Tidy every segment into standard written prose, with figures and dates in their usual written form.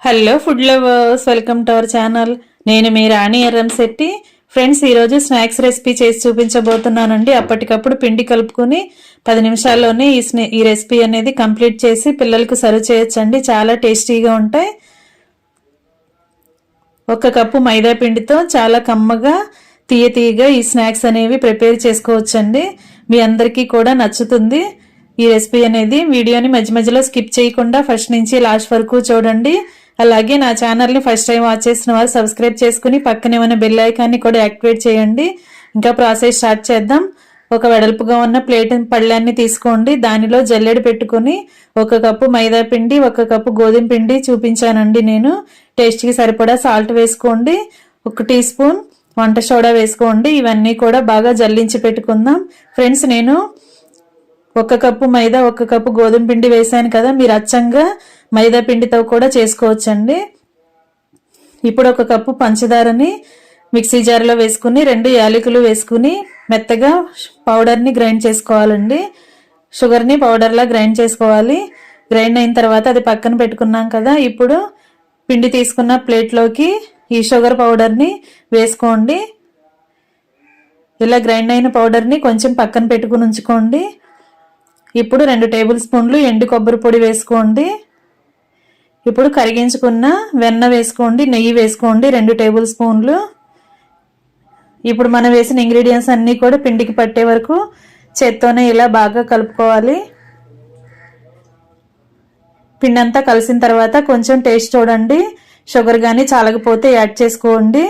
Hello food lovers, welcome to our channel. నేను మీ రాణి Erramsetti. Friends, ఈరోజు snacks recipe చేసి చూపించబోతున్నానండి. అప్పటికప్పుడు పిండి కలుపుకొని 10 నిమిషాల్లోనే ఈ రెసిపీ అనేది కంప్లీట్ చేసి పిల్లలకు సర్వ్ చేయొచ్చండి. చాలా టేస్టీగా ఉంటాయి. 1 కప్పు మైదా పిండితో చాలా కమ్మగా తీయగా ఈ స్నాక్స్ అనేవి ప్రిపేర్ చేసుకోవచ్చండి. మీ అందరికీ కూడా నచ్చుతుంది ఈ రెసిపీ అనేది. వీడియోని మధ్య మధ్యలో స్కిప్ చేయకుండా ఫస్ట్ నుంచి లాస్ట్ వరకు చూడండి. అలాగే నా ఛానల్ని ఫస్ట్ టైం వాచ్ చేసిన వారు సబ్స్క్రైబ్ చేసుకుని పక్కనే ఉన్న బెల్ ఐకాన్ని కూడా యాక్టివేట్ చేయండి. ఇంకా ప్రాసెస్ స్టార్ట్ చేద్దాం. ఒక వెడల్పుగా ఉన్న ప్లేట్ పళ్ళాన్ని తీసుకోండి. దానిలో జల్లెడ పెట్టుకుని 1 కప్పు మైదా పిండి, 1 కప్పు గోధుమ పిండి చూపించానండి నేను. టేస్ట్కి సరిపడా సాల్ట్ వేసుకోండి. 1 టీ స్పూన్ వంట సోడా వేసుకోండి. ఇవన్నీ కూడా బాగా జల్లించి పెట్టుకుందాం. ఫ్రెండ్స్, నేను 1 కప్పు మైదా, 1 కప్పు గోధుమ పిండి వేసాను కదా, మీరు అచ్చంగా మైదా పిండితో కూడా చేసుకోవచ్చండి. ఇప్పుడు 1 కప్పు పంచదారని మిక్సీ జార్లో వేసుకుని 2 యాలకులు వేసుకుని మెత్తగా పౌడర్ని గ్రైండ్ చేసుకోవాలండి. షుగర్ని పౌడర్లా గ్రైండ్ చేసుకోవాలి. గ్రైండ్ అయిన తర్వాత అది పక్కన పెట్టుకున్నాం కదా. ఇప్పుడు పిండి తీసుకున్న ప్లేట్లోకి ఈ షుగర్ పౌడర్ని వేసుకోండి. ఇలా గ్రైండ్ అయిన పౌడర్ని కొంచెం పక్కన పెట్టుకుని ఉంచుకోండి. ఇప్పుడు 2 టేబుల్ స్పూన్లు ఎండు కొబ్బరి పొడి వేసుకోండి. ఇప్పుడు కరిగించుకున్న వెన్న వేసుకోండి. నెయ్యి వేసుకోండి 2 టేబుల్ స్పూన్లు. ఇప్పుడు మనం వేసిన ఇంగ్రీడియంట్స్ అన్నీ కూడా పిండికి పట్టే వరకు చేత్తోనే ఇలా బాగా కలుపుకోవాలి. పిండి అంతా కలిసిన తర్వాత కొంచెం టేస్ట్ చూడండి. షుగర్ కానీ చాలకపోతే యాడ్ చేసుకోండి.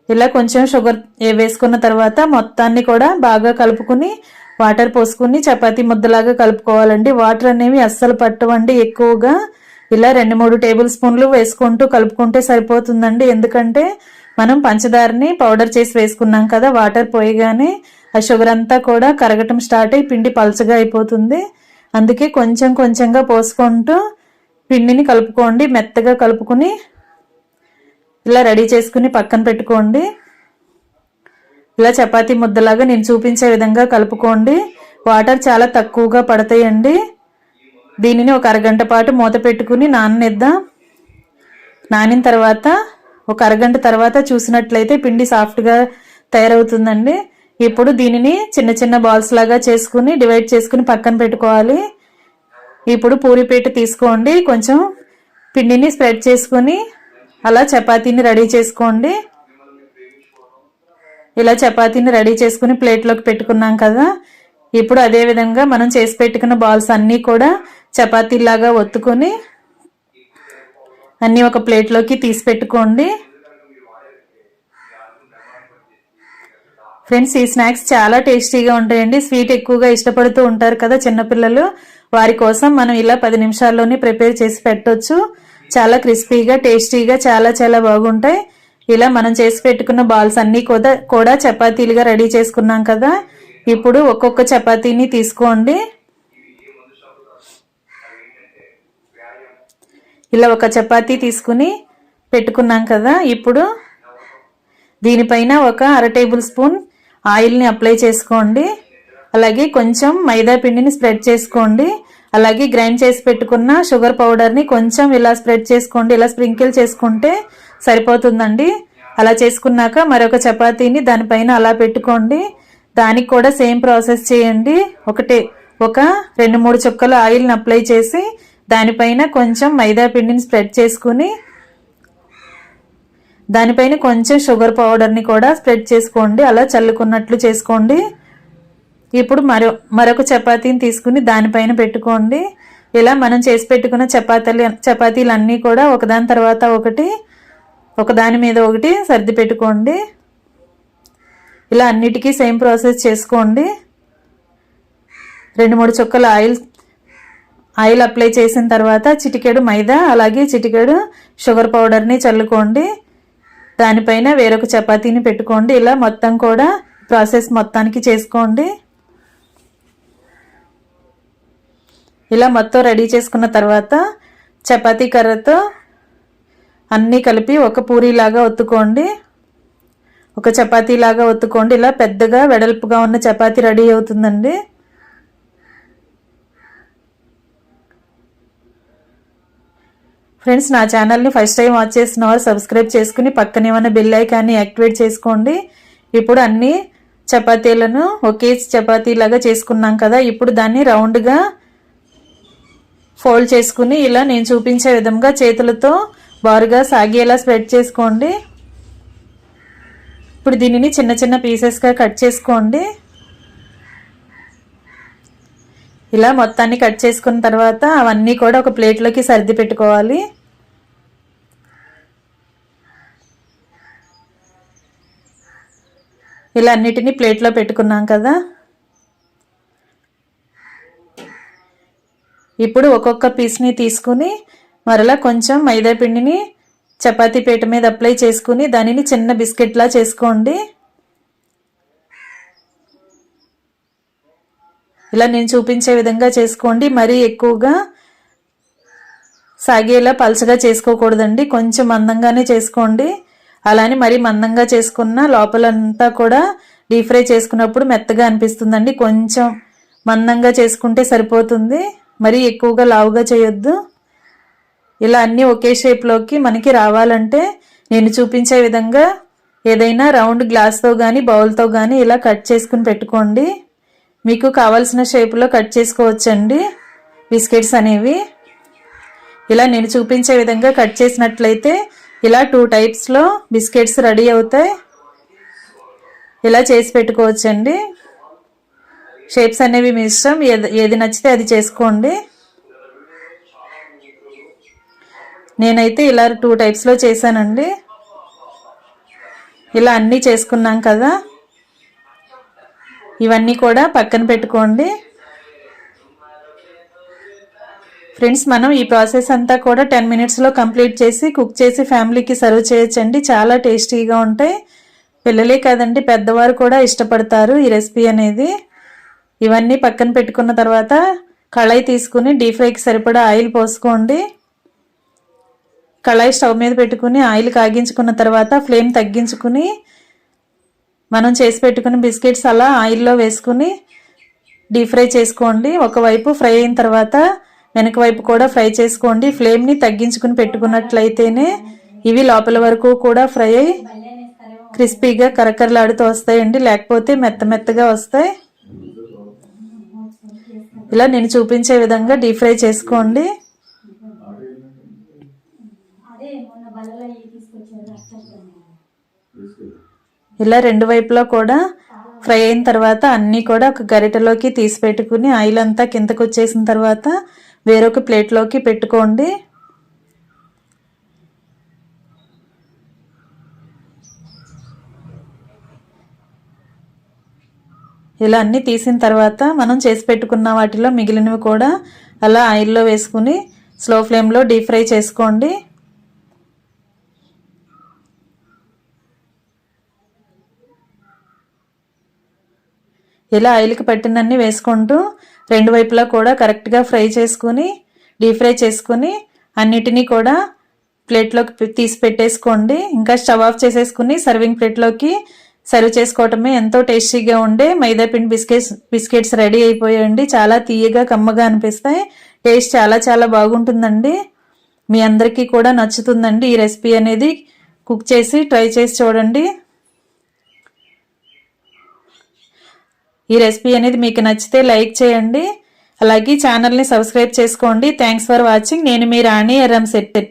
ఇలా కొంచెం షుగర్ వేసుకున్న తర్వాత మొత్తాన్ని కూడా బాగా కలుపుకుని వాటర్ పోసుకుని చపాతీ ముద్దలాగా కలుపుకోవాలండి. వాటర్ అనేవి అస్సలు పట్టవండి ఎక్కువగా. ఇలా 2-3 టేబుల్ స్పూన్లు వేసుకుంటూ కలుపుకుంటే సరిపోతుందండి. ఎందుకంటే మనం పంచదారని పౌడర్ చేసి వేసుకున్నాం కదా, వాటర్ పోయగానే ఆ షుగర్ అంతా కూడా కరగటం స్టార్ట్ అయ్యి పిండి పలచగా అయిపోతుంది. అందుకే కొంచెం కొంచెంగా పోసుకుంటూ పిండిని కలుపుకోండి. మెత్తగా కలుపుకుని ఇలా రెడీ చేసుకుని పక్కన పెట్టుకోండి. ఇలా చపాతీ ముద్దలాగా నేను చూపించే విధంగా కలుపుకోండి. వాటర్ చాలా తక్కువగా పడతాయండి. దీనిని 1 అరగంట పాటు మూత పెట్టుకుని నాననిద్దాం. నానిన తర్వాత 1 అరగంట తర్వాత చూసినట్లయితే పిండి సాఫ్ట్గా తయారవుతుందండి. ఇప్పుడు దీనిని చిన్న చిన్న బాల్స్ లాగా చేసుకుని డివైడ్ చేసుకుని పక్కన పెట్టుకోవాలి. ఇప్పుడు పూరీపీట తీసుకోండి. కొంచెం పిండిని స్ప్రెడ్ చేసుకుని అలా చపాతీని రెడీ చేసుకోండి. ఇలా చపాతీని రెడీ చేసుకుని ప్లేట్లోకి పెట్టుకున్నాం కదా. ఇప్పుడు అదే విధంగా మనం చేసి పెట్టుకున్న బాల్స్ అన్నీ కూడా చపాతీలాగా ఒత్తుకొని అన్నీ ఒక ప్లేట్లోకి తీసి పెట్టుకోండి. ఫ్రెండ్స్, ఈ స్నాక్స్ చాలా టేస్టీగా ఉంటాయండి. స్వీట్ ఎక్కువగా ఇష్టపడుతూ ఉంటారు కదా చిన్నపిల్లలు. వారి కోసం మనం ఇలా 10 నిమిషాల్లోనే ప్రిపేర్ చేసి పెట్టొచ్చు. చాలా క్రిస్పీగా టేస్టీగా చాలా చాలా బాగుంటాయి. ఇలా మనం చేసి పెట్టుకున్న బాల్స్ అన్నీ కూడా చపాతీలుగా రెడీ చేసుకున్నాం కదా. ఇప్పుడు ఒక్కొక్క చపాతీని తీసుకోండి. ఇలా 1 చపాతీ తీసుకుని పెట్టుకున్నాం కదా. ఇప్పుడు దీనిపైన 1 టేబుల్ స్పూన్ ఆయిల్ని అప్లై చేసుకోండి. అలాగే కొంచెం మైదా పిండిని స్ప్రెడ్ చేసుకోండి. అలాగే గ్రైండ్ చేసి పెట్టుకున్న షుగర్ పౌడర్ని కొంచెం ఇలా స్ప్రెడ్ చేసుకోండి. ఇలా స్ప్రింకిల్ చేసుకుంటే సరిపోతుందండి. అలా చేసుకున్నాక మరొక చపాతీని దానిపైన అలా పెట్టుకోండి. దానికి కూడా సేమ్ ప్రాసెస్ చేయండి. ఒక 2-3 చుక్కల ఆయిల్ని అప్లై చేసి దానిపైన కొంచెం మైదా పిండిని స్ప్రెడ్ చేసుకుని దానిపైన కొంచెం షుగర్ పౌడర్ని కూడా స్ప్రెడ్ చేసుకోండి. అలా చల్లుకున్నట్లు చేసుకోండి. ఇప్పుడు మరొక చపాతీని తీసుకుని దానిపైన పెట్టుకోండి. ఇలా మనం చేసి పెట్టుకున్న చపాతీలన్నీ కూడా ఒకదాని తర్వాత ఒకదాని మీద ఒకటి సర్ది పెట్టుకోండి. ఇలా అన్నిటికీ సేమ్ ప్రాసెస్ చేసుకోండి. 2-3 చుక్కల ఆయిల్ అప్లై చేసిన తర్వాత చిటికెడు మైదా అలాగే చిటికెడు షుగర్ పౌడర్ని చల్లుకోండి. దానిపైన వేరొక చపాతీని పెట్టుకోండి. ఇలా మొత్తం కూడా ప్రాసెస్ మొత్తానికి చేసుకోండి. ఇలా మొత్తం రెడీ చేసుకున్న తర్వాత చపాతీ కర్రతో అన్నీ కలిపి ఒక పూరీలాగా ఒత్తుకోండి. ఒక చపాతీలాగా ఒత్తుకోండి. ఇలా పెద్దగా వెడల్పుగా ఉన్న చపాతీ రెడీ అవుతుందండి. ఫ్రెండ్స్, నా ఛానల్ని ఫస్ట్ టైం వాచ్ చేసిన వారు సబ్స్క్రైబ్ చేసుకుని పక్కనే ఉన్న బెల్ ఐకాన్ని యాక్టివేట్ చేసుకోండి. ఇప్పుడు అన్ని చపాతీలను ఒకే చపాతీలాగా చేసుకున్నాం కదా, ఇప్పుడు దాన్ని రౌండ్గా ఫోల్డ్ చేసుకుని ఇలా నేను చూపించే విధంగా చేతులతో బారుగా సాగేలా స్ప్రెడ్ చేసుకోండి. ఇప్పుడు దీనిని చిన్న చిన్న పీసెస్గా కట్ చేసుకోండి. ఇలా మొత్తాన్ని కట్ చేసుకున్న తర్వాత అవన్నీ కూడా ఒక ప్లేట్లోకి సర్ది పెట్టుకోవాలి. ఇలా అన్నిటినీ ప్లేట్లో పెట్టుకున్నాం కదా, ఇప్పుడు ఒక్కొక్క పీస్ని తీసుకుని మరలా కొంచెం మైదా పిండిని చపాతీ పీట మీద అప్లై చేసుకుని దానిని చిన్న బిస్కెట్లా చేసుకోండి. ఇలా నేను చూపించే విధంగా చేసుకోండి. మరీ ఎక్కువగా సాగేలా పల్చగా చేసుకోకూడదండి, కొంచెం మందంగానే చేసుకోండి. అలానే మరీ మందంగా చేసుకున్న లోపలంతా కూడా డీప్ ఫ్రై చేసుకున్నప్పుడు మెత్తగా అనిపిస్తుందండి. కొంచెం మందంగా చేసుకుంటే సరిపోతుంది, మరీ ఎక్కువగా లావుగా చేయొద్దు. ఇలా అన్నీ ఒకే షేప్లోకి మనకి రావాలంటే నేను చూపించే విధంగా ఏదైనా రౌండ్ గ్లాస్తో కానీ బౌల్తో కానీ ఇలా కట్ చేసుకుని పెట్టుకోండి. మీకు కావాల్సిన షేప్లో కట్ చేసుకోవచ్చండి బిస్కెట్స్ అనేవి. ఇలా నేను చూపించే విధంగా కట్ చేసినట్లయితే ఇలా 2 టైప్స్లో బిస్కెట్స్ రెడీ అవుతాయి. ఇలా చేసి పెట్టుకోవచ్చండి. షేప్స్ అనేవి మీ ఇష్టం, ఏది నచ్చితే అది చేసుకోండి. నేనైతే ఇలా 2 టైప్స్లో చేశానండి. ఇలా అన్నీ చేసుకున్నాం కదా, ఇవన్నీ కూడా పక్కన పెట్టుకోండి. ఫ్రెండ్స్, మనం ఈ ప్రాసెస్ అంతా కూడా 10 మినిట్స్లో కంప్లీట్ చేసి కుక్ చేసి ఫ్యామిలీకి సర్వ్ చేయొచ్చండి. చాలా టేస్టీగా ఉంటాయి. పిల్లలే కాదండి, పెద్దవారు కూడా ఇష్టపడతారు ఈ రెసిపీ అనేది. ఇవన్నీ పక్కన పెట్టుకున్న తర్వాత కళాయి తీసుకుని డీప్ ఫ్రైకి సరిపడా ఆయిల్ పోసుకోండి. కళాయి స్టవ్ మీద పెట్టుకుని ఆయిల్ కాగించుకున్న తర్వాత ఫ్లేమ్ తగ్గించుకుని మనం చేసి పెట్టుకుని బిస్కెట్స్ అలా ఆయిల్లో వేసుకుని డీప్ ఫ్రై చేసుకోండి. ఒకవైపు ఫ్రై అయిన తర్వాత వెనక వైపు కూడా ఫ్రై చేసుకోండి. ఫ్లేమ్ని తగ్గించుకుని పెట్టుకున్నట్లయితేనే ఇవి లోపల వరకు కూడా ఫ్రై అయ్యి క్రిస్పీగా కరకరలాడుతూ వస్తాయండి, లేకపోతే మెత్తగా వస్తాయి. ఇలా నేను చూపించే విధంగా డీప్ ఫ్రై చేసుకోండి. ఇలా 2 వైపులా కూడా ఫ్రై అయిన తర్వాత అన్నీ కూడా ఒక గరిటెలోకి తీసి పెట్టుకుని ఆయిల్ అంతా కిందకు వచ్చేసిన తర్వాత వేరొక ప్లేట్లోకి పెట్టుకోండి. ఇలా అన్నీ తీసిన తర్వాత మనం చేసి పెట్టుకున్న వాటిలో మిగిలినవి కూడా అలా ఆయిల్లో వేసుకుని స్లో ఫ్లేమ్లో డీప్ ఫ్రై చేసుకోండి. ఇలా ఆయిల్కి పట్టినన్ని వేసుకుంటూ 2 వైపులా కూడా కరెక్ట్గా ఫ్రై చేసుకుని డీప్ ఫ్రై చేసుకుని అన్నిటినీ కూడా ప్లేట్లోకి తీసి పెట్టేసుకోండి. ఇంకా స్టవ్ ఆఫ్ చేసేసుకుని సర్వింగ్ ప్లేట్లోకి సర్వ్ చేసుకోవటమే. ఎంతో టేస్టీగా ఉండే మైదాపిండి బిస్కెట్స్ రెడీ అయిపోయాయండి. చాలా తీయగా కమ్మగా అనిపిస్తాయి. టేస్ట్ చాలా బాగుంటుందండి. మీ అందరికీ కూడా నచ్చుతుందండి ఈ రెసిపీ అనేది. కుక్ చేసి ట్రై చేసి చూడండి. ఈ రెసిపీ అనేది మీకు నచ్చితే లైక్ చేయండి, అలాగే ఛానల్ని సబ్స్క్రైబ్ చేసుకోండి. Thanks for watching. నేను మీ రాణి ఎర్రంశెట్టి.